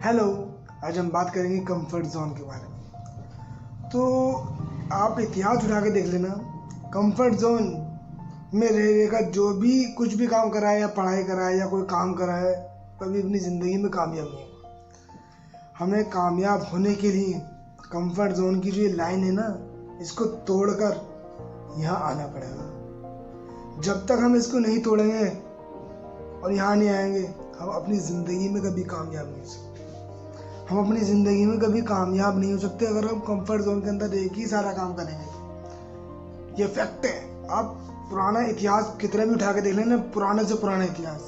Hello. आज हम बात करेंगे कंफर्ट जोन के बारे में। तो आप इतिहास उठा के देख लेना, कंफर्ट जोन में रहेगा जो भी कुछ भी काम करा है या पढ़ाई करा है या कोई काम करा है, कभी अपनी ज़िंदगी में कामयाब नहीं होगा। हमें कामयाब होने के लिए कंफर्ट जोन की जो ये लाइन है ना, इसको तोड़कर यहाँ आना पड़ेगा। जब तक हम इसको नहीं तोड़ेंगे और यहाँ नहीं आएंगे, हम अपनी ज़िंदगी में कभी कामयाब नहीं हो सकते। हम अपनी ज़िंदगी में कभी कामयाब नहीं हो सकते अगर हम कंफर्ट जोन के अंदर एक ही सारा काम करेंगे। ये फैक्ट है। आप पुराना इतिहास कितना भी उठा के देख लेना, पुराने से पुराना इतिहास,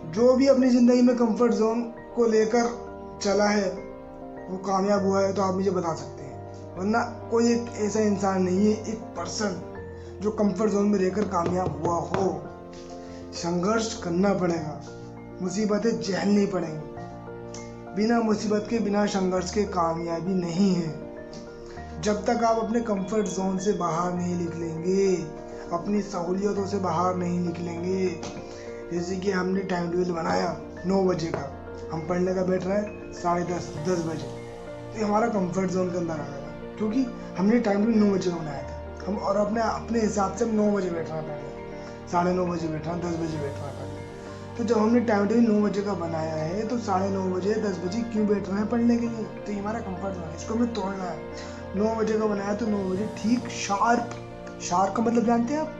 जो भी अपनी ज़िंदगी में कंफर्ट जोन को लेकर चला है वो कामयाब हुआ है, तो आप मुझे बता सकते हैं। वरना कोई एक ऐसा इंसान नहीं है, एक पर्सन जो कंफर्ट जोन में रहकर कामयाब हुआ हो। संघर्ष करना पड़ेगा, मुसीबतें झेलनी पड़ेंगी। बिना मुसीबत के, बिना संघर्ष के कामयाबी नहीं है। जब तक आप अपने कंफर्ट जोन से बाहर नहीं निकलेंगे, अपनी सहूलियतों से बाहर नहीं निकलेंगे। जैसे कि हमने टाइम टेबल बनाया 9 बजे का, हम पढ़ने का बैठ रहे हैं 10:30 बजे, तो हमारा कंफर्ट जोन के अंदर आ गया, क्योंकि हमने टाइम टेबल 9 बजे का बनाया था। हम और अपने हिसाब से हम 9 बजे बैठ रहे हैं पढ़ने, 9:30 बजे बैठ रहे हैं, 10 बजे बैठ रहे हैं पढ़ने। तो जब हमने टाइम टेबल 9 बजे का बनाया है, तो 9:30 बजे 10 बजे क्यों बैठ रहे हैं पढ़ने के लिए? तो ये हमारा कंफर्ट जोन है, इसको हमें तोड़ना है। 9 बजे का बनाया तो 9 बजे ठीक शार्प का मतलब जानते हैं आप?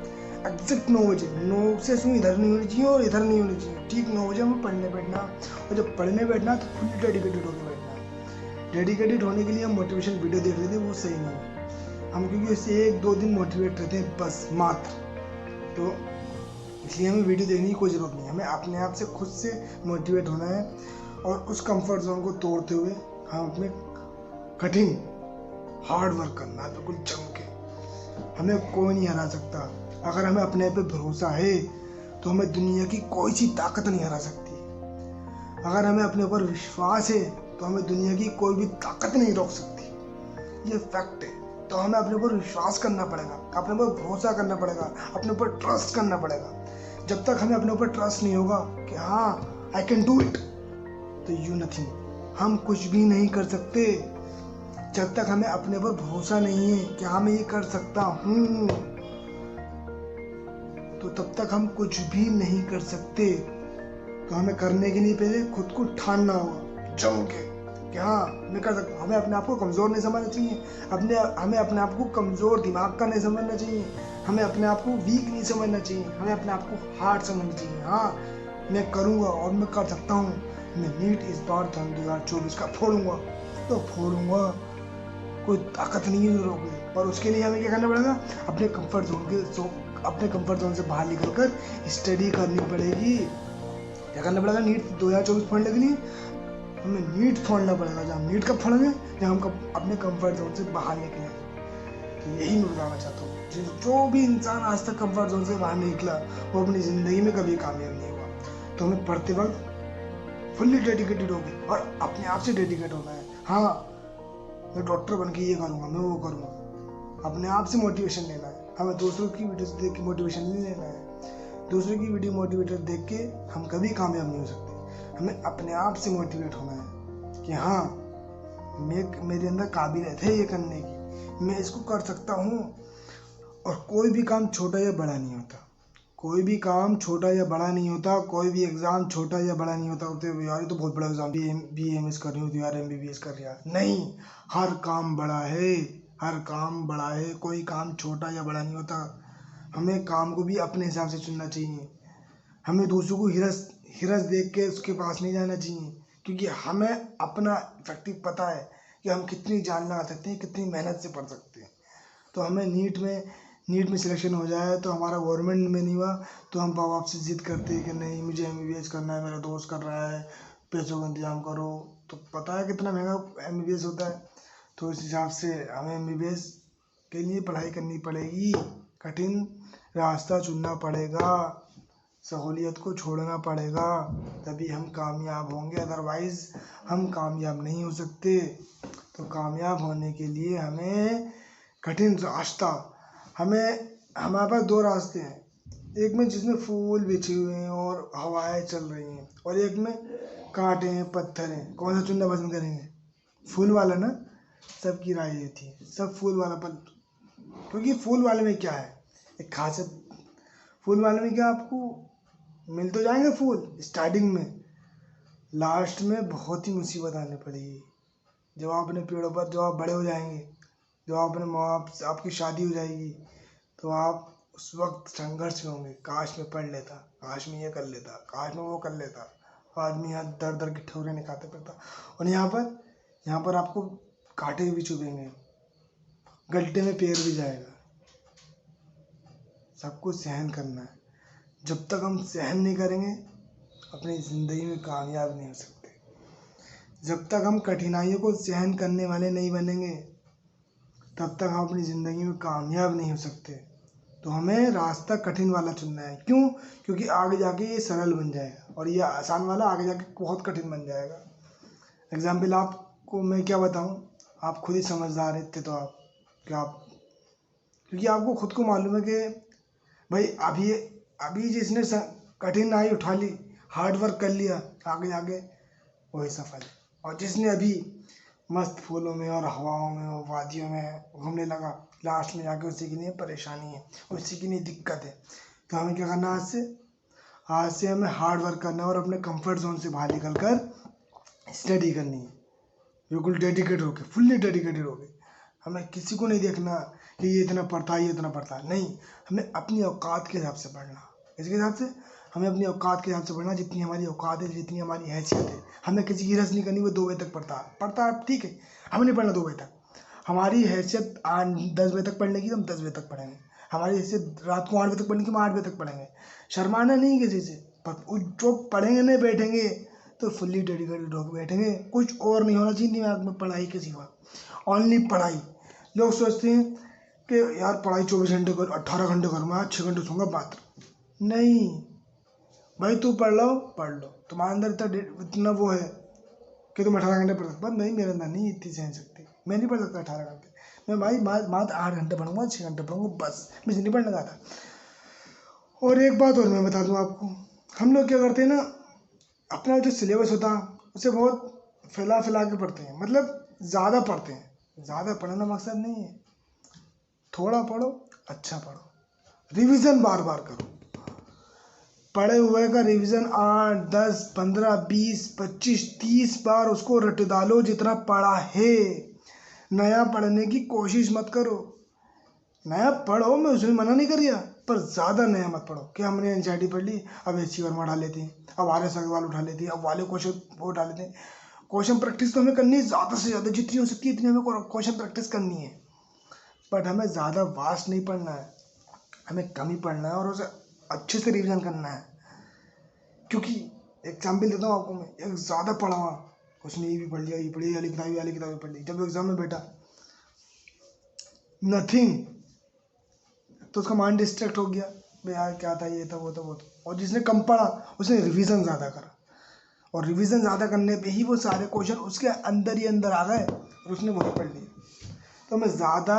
एग्जैक्ट 9 बजे, 9 से इसमें इधर नहीं होनी चाहिए और इधर नहीं होनी चाहिए, ठीक 9 बजे हमें पढ़ने बैठना। और जब पढ़ने बैठना तो फुल डेडिकेटेड होकर बैठना। डेडिकेटेड होने के लिए हम मोटिवेशन वीडियो देख रहे थे, वो सही नहीं है। हम क्योंकि उससे 1-2 दिन मोटिवेट रहते हैं बस मात्र, तो इसलिए हमें वीडियो देखने की कोई ज़रूरत नहीं है। हमें अपने आप से खुद से मोटिवेट होना है और उस कंफर्ट जोन को तोड़ते हुए हम अपने कठिन हार्ड वर्क करना है, बिल्कुल जम के। हमें कोई नहीं हरा सकता। अगर हमें अपने पे भरोसा है तो हमें दुनिया की कोई सी ताकत नहीं हरा सकती। अगर हमें अपने ऊपर विश्वास है तो हमें दुनिया की कोई भी ताकत नहीं रोक सकती। ये फैक्ट है। तो हमें अपने ऊपर विश्वास करना पड़ेगा, अपने ऊपर भरोसा करना पड़ेगा, अपने ऊपर ट्रस्ट करना पड़ेगा। जब तक हमें अपने ऊपर ट्रस्ट नहीं होगा कि हाँ आई कैन डू इट, तो यू नथिंग, हम कुछ भी नहीं कर सकते। जब तक हमें अपने ऊपर भरोसा नहीं है कि हाँ मैं ये कर सकता हूँ, तो तब तक हम कुछ भी नहीं कर सकते। तो हमें करने के लिए पहले खुद को ठानना होगा जम के कि हाँ मैं कर सकता हूँ। हमें अपने आप को कमज़ोर नहीं समझना चाहिए, हमें अपने आप को कमज़ोर दिमाग का नहीं समझना चाहिए, हमें अपने आप को वीक नहीं समझना चाहिए, हमें अपने आप को हार्ड समझना चाहिए। हाँ मैं करूँगा और मैं कर सकता हूँ। मैं नीट इस बार 2024 का फोड़ूंगा तो फोड़ूंगा, कोई ताकत नहीं है जो रोके। पर उसके लिए हमें क्या करना पड़ेगा? अपने कंफर्ट जोन से बाहर निकल कर स्टडी करनी पड़ेगी। क्या करना पड़ेगा? नीट 2024 फोड़ने के लिए हमें नीट फोड़ना पड़ेगा। जब हम नीट कब फोड़ेंगे? जब हम अपने कंफर्ट जोन से बाहर निकलेंगे। तो यही मैं बताना चाहता हूँ, जो भी इंसान आज तक कंफर्ट जोन से बाहर नहीं निकला वो अपनी ज़िंदगी में कभी कामयाब नहीं हुआ। तो हमें पढ़ते वक्त फुल्ली डेडिकेटेड होगी और अपने आप से डेडिकेट होना है। हाँ मैं डॉक्टर बन के ये करूँगा, मैं वो करूँगा। अपने आप से मोटिवेशन लेना है। हमें दूसरों की वीडियो देख के मोटिवेशन नहीं लेना है। दूसरों की वीडियो मोटिवेटर देख के हम कभी कामयाब नहीं हो सकते। हमें अपने आप से मोटिवेट होना है कि हाँ मेरे अंदर काबिलियत है ये करने की, मैं इसको कर सकता हूँ। और कोई भी काम छोटा या बड़ा नहीं होता, कोई भी काम छोटा या बड़ा नहीं होता, कोई भी एग्ज़ाम छोटा या बड़ा नहीं होता। यार ये तो बहुत बड़ा एग्ज़ाम, BAMS कर रही हूँ तो यार MBBS कर रही है, नहीं। हर काम बड़ा है, हर काम बड़ा है, कोई काम छोटा या बड़ा नहीं होता। हमें काम को भी अपने हिसाब से चुनना चाहिए। हमें दूसरों को हिरस देख के उसके पास नहीं जाना चाहिए, क्योंकि हमें अपना इफेक्टिव पता है कि हम कितनी जान लगा सकते हैं, कितनी मेहनत से पढ़ सकते हैं। तो हमें नीट में सिलेक्शन हो जाए तो हमारा गवर्नमेंट में नहीं हुआ तो हम माँ बाप से जिद करते हैं कि नहीं मुझे MBBS करना है, मेरा दोस्त कर रहा है, पैसों का इंतजाम करो। तो पता है कितना महंगा MBBS होता है। तो इस हिसाब से हमें MBBS के लिए पढ़ाई करनी पड़ेगी, कठिन रास्ता चुनना पड़ेगा, सहूलियत को छोड़ना पड़ेगा, तभी हम कामयाब होंगे। अदरवाइज़ हम कामयाब नहीं हो सकते। तो कामयाब होने के लिए हमें कठिन रास्ता, हमारे पास 2 रास्ते हैं। एक में जिसमें फूल बिछे हुए हैं और हवाएं चल रही हैं, और एक में कांटे हैं, पत्थर हैं, कौन सा चुनना पसंद करेंगे? फूल वाला ना। सबकी राय ये थी, सब फूल वाला पर, क्योंकि फूल वाले में क्या है, एक खासियत, फूल वाले में क्या, आपको मिल तो जाएंगे फूल स्टार्टिंग में, लास्ट में बहुत ही मुसीबत आने पड़ेगी। जब आप अपने पेड़ों पर, जब आप बड़े हो जाएंगे, जब आप अपने माँ बाप से आपकी शादी हो जाएगी, तो आप उस वक्त संघर्ष में होंगे, काश मैं पढ़ लेता, काश मैं ये कर लेता, काश मैं वो कर लेता। आदमी यहाँ दर दर की ठोकरें नहीं खाते फिरता, और यहाँ पर आपको कांटे भी चुभेंगे, गड्ढे में पैर भी जाएगा। सब कुछ सहन करना है। जब तक हम सहन नहीं करेंगे, अपनी ज़िंदगी में कामयाब नहीं हो सकते। जब तक हम कठिनाइयों को सहन करने वाले नहीं बनेंगे, तब तक हम अपनी ज़िंदगी में कामयाब नहीं हो सकते। तो हमें रास्ता कठिन वाला चुनना है। क्यों? क्योंकि आगे जाके ये सरल बन जाएगा, और ये आसान वाला आगे जाके बहुत कठिन बन जाएगा। एग्जाम्पल आपको मैं क्या बताऊं, आप खुद ही समझदार थे तो आप क्या, क्योंकि आपको खुद को मालूम है कि भाई अभी जिसने कठिनाई उठा ली, हार्ड वर्क कर लिया, आगे जाके वही सफल है। और जिसने अभी मस्त फूलों में और हवाओं में और वादियों में घूमने लगा, लास्ट में जाके उसी की नहीं परेशानी है, उसी की नहीं दिक्कत है। तो हमें क्या करना है, आज से हमें हार्ड वर्क करना है और अपने कंफर्ट जोन से बाहर निकल कर स्टडी करनी है, बिल्कुल डेडिकेट होके, फुल्ली डेडिकेटेड होके। हमें किसी को नहीं देखना कि ये इतना पढ़ता है, ये इतना पढ़ता है, नहीं। हमें अपनी औकात के हिसाब से पढ़ना। इसके हिसाब से हमें अपनी औकात के हिसाब से पढ़ना, जितनी हमारी औकात है, जितनी हमारी हैसियत है। हमें किसी की रस नहीं करनी वो 2 बजे तक पढ़ता है, ठीक है, हमें नहीं पढ़ना 2 बजे तक। हमारी हैसियत 10 बजे तक पढ़ने की, तो हम 10 बजे तक पढ़ेंगे। हमारी हैसियत रात को 8 बजे तक पढ़ने की, हम 8 बजे तक पढ़ेंगे। शर्माना नहीं किसी से, पर जो पढ़ेंगे नहीं बैठेंगे तो फुल्ली डेडिकेटेड होकर बैठेंगे। कुछ और नहीं होना चाहिए दिमाग में, पढ़ाई के सिवा, ओनली पढ़ाई। लोग सोचते हैं कि यार पढ़ाई 24 घंटे कर, 18 घंटे करूँगा, 6 घंटे सोऊंगा, बात नहीं। भाई तू पढ़ लो, तुम्हारे अंदर इतना वो है कि तुम 18 घंटे पढ़ सकते हो। नहीं, मेरे अंदर नहीं इतनी सहन सकती, मैं नहीं पढ़ सकता 18 घंटे। मैं भाई मात्र 8 घंटे पढ़ूंगा, 6 घंटे पढ़ूंगा, बस। मैं नहीं पढ़ने का था। और एक बात और मैं बता दूं आपको, हम लोग क्या करते हैं ना, अपना जो सिलेबस होता है उसे बहुत फैला के पढ़ते हैं, मतलब ज़्यादा पढ़ते हैं। ज़्यादा पढ़ना मकसद नहीं है, थोड़ा पढ़ो, अच्छा पढ़ो, रिवीजन बार बार करो। पढ़े हुए का रिवीजन 8, 10, 15, 20, 25, 30 बार उसको रट डालो जितना पढ़ा है। नया पढ़ने की कोशिश मत करो। नया पढ़ो, मैं उसमें मना नहीं कर रहा, पर ज़्यादा नया मत पढ़ो कि हमने एनसीईआरटी पढ़ ली, अब एचसी वर्मा उठा लेते हैं, अब आर.एस. अग्रवाल उठा लेते हैं, अब वाले क्वेश्चन वो उठा लेते हैं। क्वेश्चन प्रैक्टिस तो हमें करनी है ज़्यादा से ज़्यादा, जितनी हो सकती है इतनी हमें क्वेश्चन प्रैक्टिस करनी है। बट हमें ज़्यादा वास्ट नहीं पढ़ना है, हमें कम ही पढ़ना है और उसे अच्छे से रिविज़न करना है। क्योंकि एग्जाम्पल देता हूँ आपको, मैं एक ज़्यादा पढ़ा हुआ, उसने ये भी पढ़ लिया, ये पढ़ी, वाली किताबें पढ़ ली, जब एग्जाम में बैठा नथिंग, तो उसका माइंड डिस्ट्रैक्ट हो गया, भाई यार क्या था, ये था, वो था, वो था। और जिसने कम पढ़ा उसने रिवीजन ज़्यादा करा, और रिवीजन ज़्यादा करने पे ही वो सारे क्वेश्चन उसके अंदर ही अंदर आ गए और उसने वही पढ़ लिया। तो हमें ज़्यादा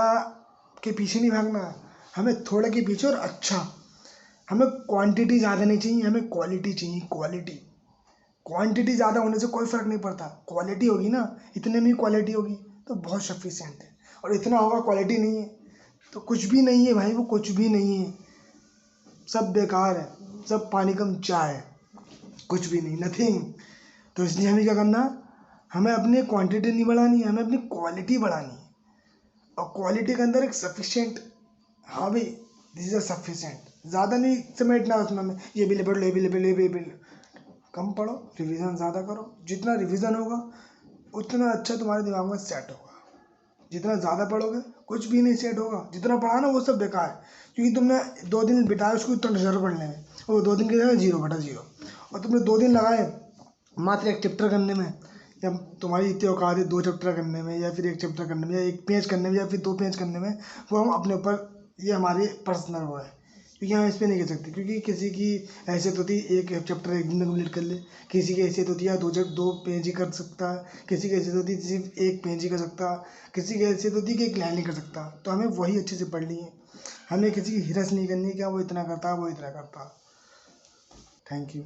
के पीछे नहीं भागना, हमें थोड़े के पीछे, और अच्छा। हमें क्वांटिटी ज़्यादा नहीं चाहिए, हमें क्वालिटी चाहिए, क्वालिटी। क्वांटिटी ज़्यादा होने से कोई फ़र्क नहीं पड़ता, क्वालिटी होगी ना, इतने में ही क्वालिटी होगी तो बहुत सफिशिएंट है। और इतना होगा क्वालिटी नहीं है तो कुछ भी नहीं है भाई, वो कुछ भी नहीं है, सब बेकार है, सब पानी कम चाय है, कुछ भी नहीं, नथिंग। तो इसलिए हमें क्या करना, हमें अपनी क्वांटिटी नहीं बढ़ानी है, हमें अपनी क्वालिटी बढ़ानी है। और क्वालिटी के अंदर एक सफिशिएंट, हाँ भाई दिस इज अ सफिशिएंट, ज़्यादा नहीं समेटना उसमें, हमें ये भी ले पढ़ लो, ये भी ले पढ़ लो, ये भी कम पढ़ो, रिवीजन ज़्यादा करो। जितना रिवीजन होगा उतना अच्छा तुम्हारे दिमाग में सेट होगा। जितना ज़्यादा पढ़ोगे कुछ भी नहीं सेट होगा, जितना पढ़ा ना वो सब बेकार है, क्योंकि तुमने 2 दिन बिताए उसको इतना नजर पढ़ने में, और 2 दिन की जगह 0/0। और तुमने 2 दिन लगाए मात्र एक चैप्टर करने में, या तुम्हारी इतनी औकात है 2 चैप्टर करने में, या फिर 1 चैप्टर करने में, या 1 पेज करने में, या फिर 2 पेज करने में, वो हम अपने ऊपर, ये हमारे पर्सनल वो है, क्योंकि हम इस पर नहीं कर सकते। क्योंकि किसी की हैसियत होती है 1 चैप्टर 1 दिन में कम्प्लीट कर ले, किसी की हैसियत होती है 2 पेज ही कर सकता है, किसी की हैसियत होती है सिर्फ 1 पेज ही कर सकता, किसी की हैसियत होती है कि 1 लाइन नहीं कर सकता। तो हमें वही अच्छे से पढ़नी है। हमें किसी की हिरस नहीं करनी क्या वो इतना करता वो इतना करता। Thank you.